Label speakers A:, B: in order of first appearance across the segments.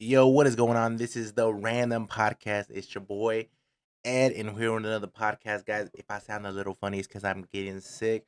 A: Yo, what is going on? This is the Random Podcast. It's your boy Ed, and we're on another podcast, guys. If I sound a little funny, it's because I'm getting sick,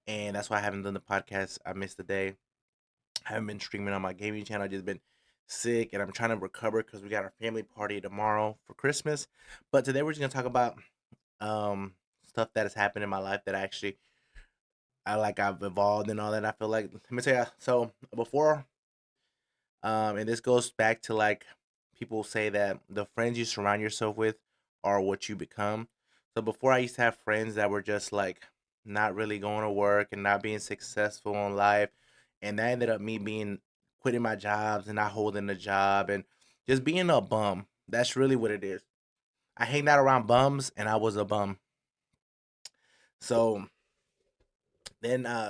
A: and that's why I haven't done the podcast. I missed the day. I haven't been streaming on my gaming channel. I just been sick, and I'm trying to recover because we got our family party tomorrow for Christmas. But today we're just gonna talk about um stuff that has happened in my life that I've evolved and all that. I feel like let me tell you. So before and this goes back to like people say that the friends you surround yourself with are what you become. So before I used to have friends that were just like not really going to work and not being successful in life. And that ended up me being quitting my jobs and not holding a job and just being a bum. That's really what it is. I hanged out around bums and I was a bum. So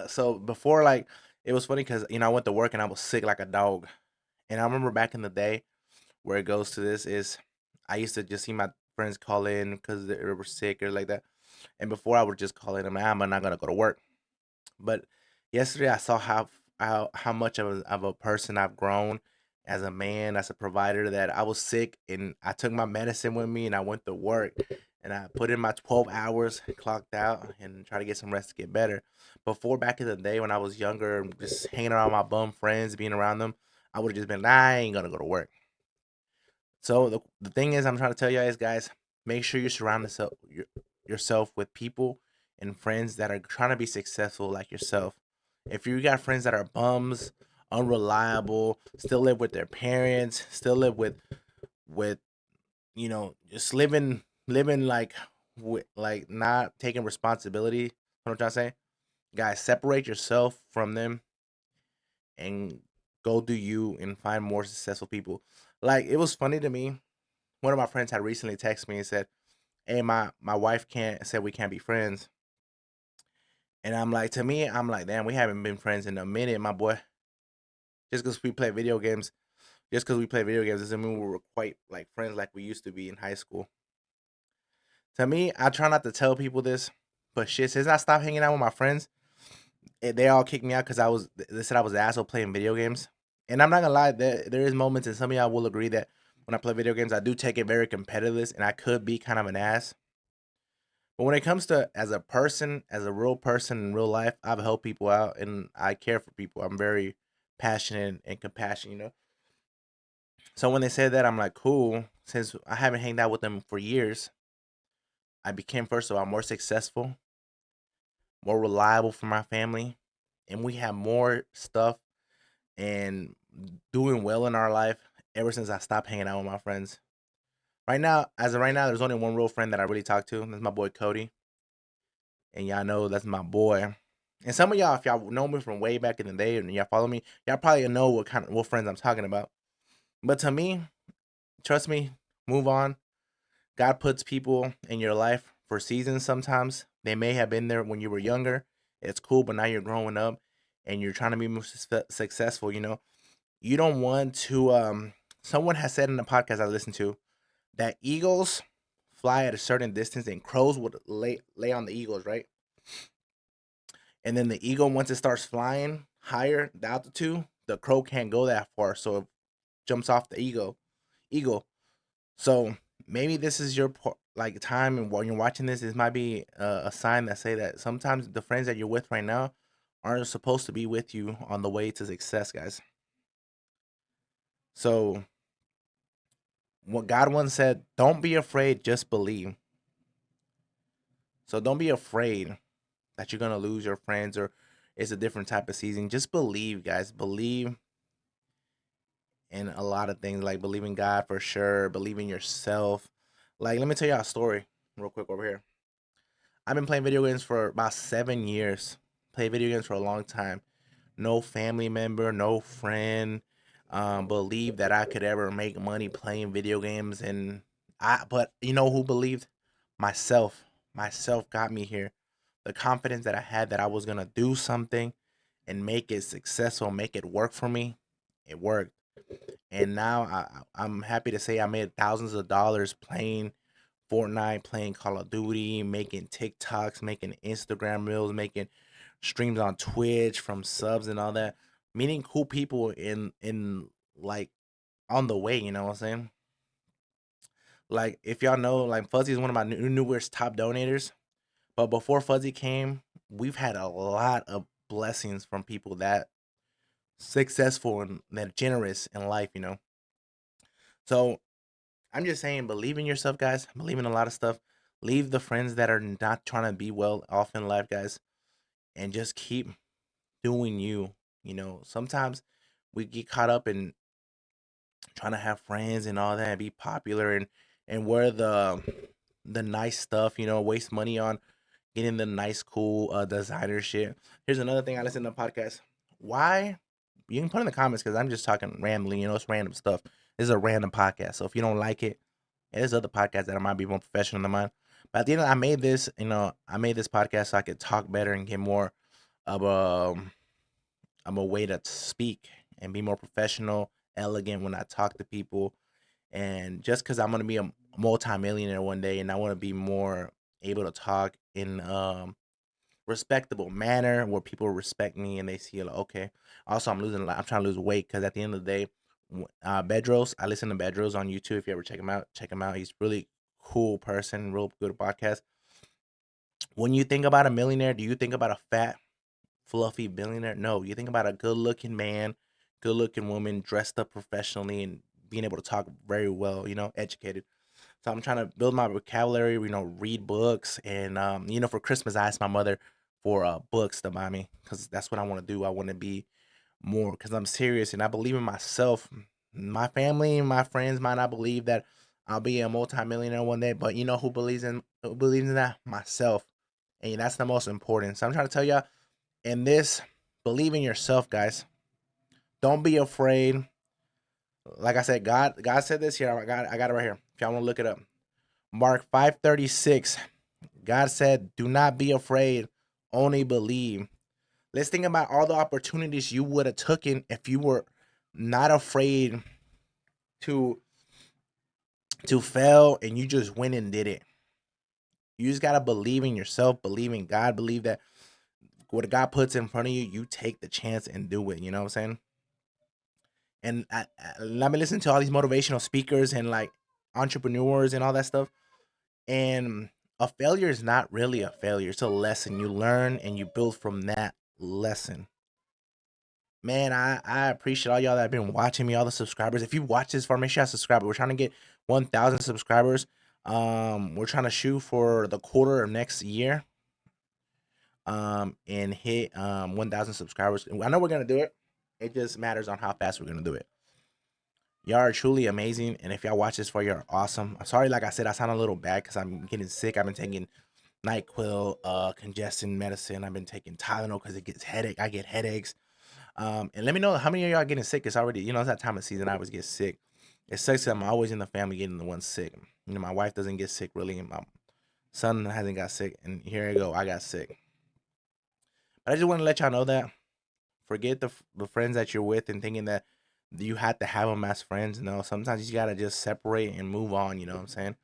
A: so before like it was funny because I went to work and I was sick like a dog. And I remember back in the day where it goes to this is I used to just see my friends call in because they were sick or like that. And before I would just call in, I'm not gonna go to work. But yesterday I saw how much of a person I've grown as a man, as a provider. That I was sick and I took my medicine with me and I went to work and I put in my 12 hours, clocked out, and try to get some rest to get better. Before back in the day when I was younger, just hanging around my bum friends, being around them, I would have just been, nah, I ain't gonna go to work. So the thing is, I'm trying to tell you guys, make sure you surround yourself with people and friends that are trying to be successful like yourself. If you got friends that are bums, unreliable, still live with their parents, still live with just living like like not taking responsibility. You know what I'm trying to say? Guys, separate yourself from them and go do you and find more successful people. Like it was funny to me, one of my friends had recently texted me and said, "Hey, my wife can't said we can't be friends." And I'm like, to me, I'm like, damn, we haven't been friends in a minute, my boy. Just because we play video games doesn't mean we were quite like friends like we used to be in high school. To me, I try not to tell people this, but shit, since I stopped hanging out with my friends, they all kicked me out because they said I was an asshole playing video games. And I'm not gonna lie, there is moments, and some of y'all will agree that when I play video games, I do take it very competitive, and I could be kind of an ass. But when it comes to as a person, as a real person in real life, I've helped people out and I care for people. I'm very passionate and compassionate. So when they said that, I'm like, cool. Since I haven't hanged out with them for years, I became first of all more successful, more reliable for my family, and we have more stuff and doing well in our life ever since I stopped hanging out with my friends. Right now, as of right now, there's only one real friend that I really talk to. That's my boy Cody. And y'all know that's my boy. And some of y'all, if y'all know me from way back in the day and y'all follow me, y'all probably know what friends I'm talking about. But to me, trust me, move on. God puts people in your life for seasons sometimes. They may have been there when you were younger. It's cool, but now you're growing up and you're trying to be more successful, You don't want to someone has said in the podcast I listened to that eagles fly at a certain distance and crows would lay on the eagles, right? And then the eagle, once it starts flying higher, the altitude, the crow can't go that far, so it jumps off the eagle. So maybe this is your like time, and while you're watching this, this might be a sign that say that sometimes the friends that you're with right now aren't supposed to be with you on the way to success, guys. So what God once said, don't be afraid, just believe. So don't be afraid that you're gonna lose your friends or it's a different type of season. Just believe, guys. Believe in a lot of things, like believe in God for sure, believe in yourself. Like, let me tell you a story real quick over here. I've been playing video games for about 7 years. Play video games for a long time. No family member, no friend, believed that I could ever make money playing video games, and but you know who believed? Myself. Myself got me here. The confidence that I had that I was gonna do something and make it successful, make it work for me. It worked. And now I'm happy to say I made thousands of dollars playing Fortnite, playing Call of Duty, making TikToks, making Instagram reels, making streams on Twitch from subs and all that. Meeting cool people in like on the way. You know what I'm saying? Like if y'all know, like Fuzzy is one of my newest top donators. But before Fuzzy came, we've had a lot of blessings from people that successful and that generous in life. So I'm just saying, believe in yourself, guys. Believe in a lot of stuff. Leave the friends that are not trying to be well off in life, guys, and just keep doing you. Sometimes we get caught up in trying to have friends and all that and be popular and wear the nice stuff, waste money on getting the nice cool designer shit. Here's another thing I listen to podcast. Why? You can put in the comments because I'm just talking randomly, it's random stuff. This is a random podcast. So if you don't like it, there's other podcasts that might be more professional than mine. But at the end, I made this podcast so I could talk better and get more of a way to speak and be more professional, elegant when I talk to people. And just because I'm gonna be a multimillionaire one day, and I want to be more able to talk in respectable manner where people respect me and they see like, okay. Also, I'm trying to lose weight because at the end of the day, Bedros, I listen to Bedros on YouTube. If you ever check him out, check him out. He's really cool person, real good podcast. When you think about a millionaire, do you think about a fat, fluffy billionaire? No, you think about a good looking man, good looking woman, dressed up professionally and being able to talk very well, educated. So I'm trying to build my vocabulary, read books. And, for Christmas, I asked my mother for books to buy me because that's what I want to do. I want to be more because I'm serious and I believe in myself. My family and my friends might not believe that I'll be a multimillionaire one day, but you know who believes in that? Myself. And that's the most important. So I'm trying to tell y'all in this, believe in yourself, guys. Don't be afraid. Like I said, God said this here. I got it right here. If y'all want to look it up. Mark 5:36. God said, "Do not be afraid, only believe." Let's think about all the opportunities you would have taken if you were not afraid to fail and you just went and did it. You just gotta believe in yourself, believe in God, believe that what God puts in front of you, you take the chance and do it. You know what I'm saying? And let me listen to all these motivational speakers and like entrepreneurs and all that stuff. And a failure is not really a failure. It's a lesson. You learn and you build from that lesson. Man, I appreciate all y'all that have been watching me, all the subscribers. If you watch this far, make sure you subscribe. We're trying to get 1,000 subscribers. We're trying to shoot for the quarter of next year. And hit 1,000 subscribers. I know we're gonna do it. It just matters on how fast we're gonna do it. Y'all are truly amazing, and if y'all watch this for, you're awesome. I'm sorry, like I said, I sound a little bad because I'm getting sick. I've been taking NyQuil, congestion medicine. I've been taking Tylenol because it gets headache. I get headaches. And let me know how many of y'all getting sick. It's already, it's that time of season. I always get sick. It sucks that I'm always in the family getting the one sick. My wife doesn't get sick really, and my son hasn't got sick. And here I go, I got sick. But I just want to let y'all know that forget the friends that you're with and thinking that you have to have them as friends. No, sometimes you gotta just separate and move on. You know what I'm saying?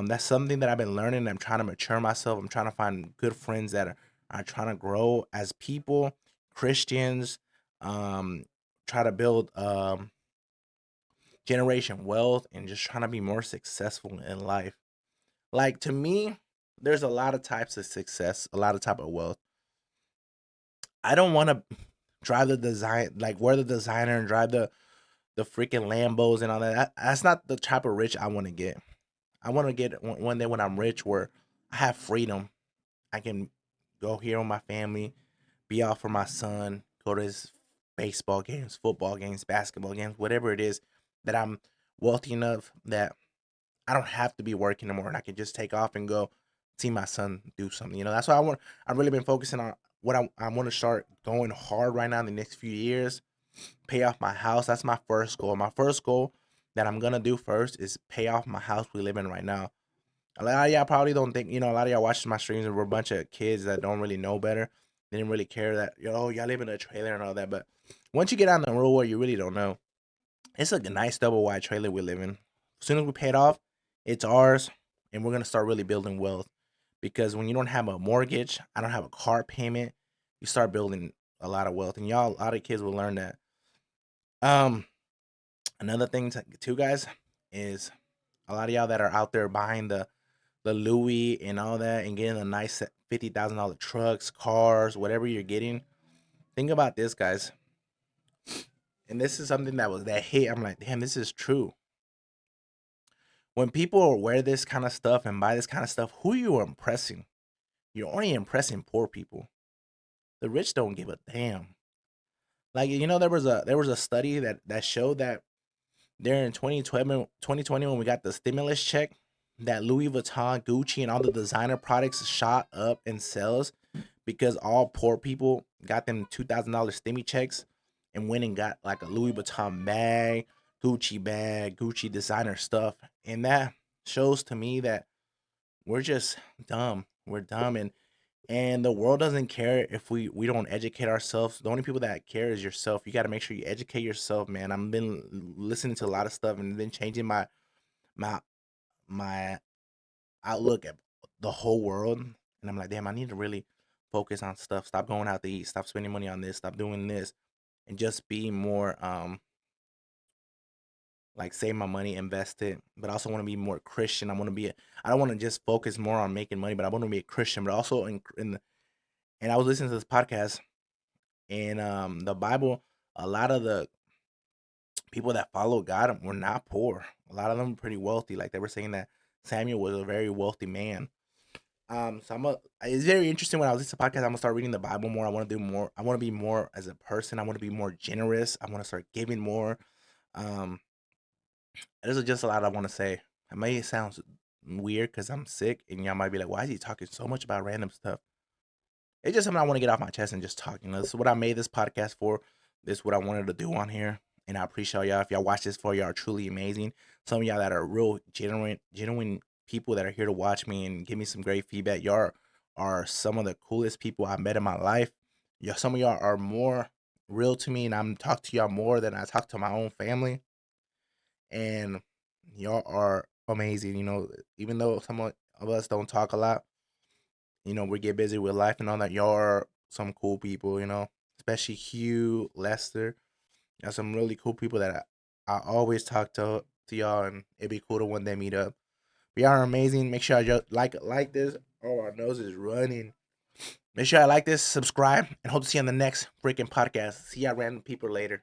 A: That's something that I've been learning. I'm trying to mature myself. I'm trying to find good friends that are trying to grow as people, Christians. Um, try to build generation wealth and just trying to be more successful in life. Like to me, there's a lot of types of success, a lot of type of wealth. I don't want to drive the design, like wear the designer and drive the freaking Lambos and all that. That's not the type of rich I want to get. I want to get one day when I'm rich where I have freedom. I can go here with my family, be out for my son, go to his baseball games, football games, basketball games, whatever it is that I'm wealthy enough that I don't have to be working anymore and I can just take off and go see my son do something. That's why I've really been focusing on what I want to start going hard right now in the next few years. Pay off my house. That's my first goal. My first goal that I'm gonna do first is pay off my house we live in right now. A lot of y'all probably don't think, a lot of y'all watching my streams and we're a bunch of kids that don't really know better. They didn't really care that, y'all live in a trailer and all that. But once you get out in the real world, you really don't know. It's a nice double wide trailer we live in. As soon as we pay it off, it's ours, and we're gonna start really building wealth. Because when you don't have a mortgage, I don't have a car payment, you start building a lot of wealth. And y'all, a lot of kids will learn that. Um, Another thing too, guys, is a lot of y'all that are out there buying the Louis and all that and getting the nice $50,000 trucks, cars, whatever you're getting. Think about this, guys. And this is something that hit. I'm like, damn, this is true. When people wear this kind of stuff and buy this kind of stuff, who you are impressing? You're only impressing poor people. The rich don't give a damn. Like, there was a study that showed that there in 2020 when we got the stimulus check, that Louis Vuitton, Gucci, and all the designer products shot up in sales because all poor people got them $2,000 stimmy checks and went and got like a Louis Vuitton bag, Gucci designer stuff, and that shows to me that we're just dumb. We're dumb, and the world doesn't care if we don't educate ourselves. The only people that care is yourself. You got to make sure you educate yourself, man. I've been listening to a lot of stuff and been changing my my outlook at the whole world. And I'm like, damn, I need to really focus on stuff. Stop going out to eat. Stop spending money on this. Stop doing this, and just be more like save my money, invest it. But I also want to be more Christian. I don't want to just focus more on making money, but I want to be a Christian. But also and I was listening to this podcast. And the Bible, a lot of the people that follow God were not poor. A lot of them were pretty wealthy. Like they were saying that Samuel was a very wealthy man. It's very interesting when I was listening to podcast. I'm gonna start reading the Bible more. I want to do more. I want to be more as a person. I want to be more generous. I want to start giving more. Um, there's just a lot I want to say. It may sound weird because I'm sick, and y'all might be like, "Why is he talking so much about random stuff?" It's just something I want to get off my chest and just talk. This is what I made this podcast for. This is what I wanted to do on here. And I appreciate y'all. If y'all watch this for, y'all are truly amazing. Some of y'all that are real genuine people that are here to watch me and give me some great feedback. Y'all are some of the coolest people I've met in my life. Yeah, some of y'all are more real to me, and I'm talk to y'all more than I talk to my own family. And y'all are amazing. Even though some of us don't talk a lot, we get busy with life and all that. Y'all are some cool people, especially Hugh, Lester. Y'all some really cool people that I always talk to y'all, and it'd be cool to one day meet up. But y'all are amazing. Make sure I just like this. Oh, our nose is running. Make sure I like this, subscribe, and hope to see you on the next freaking podcast. See y'all random people later.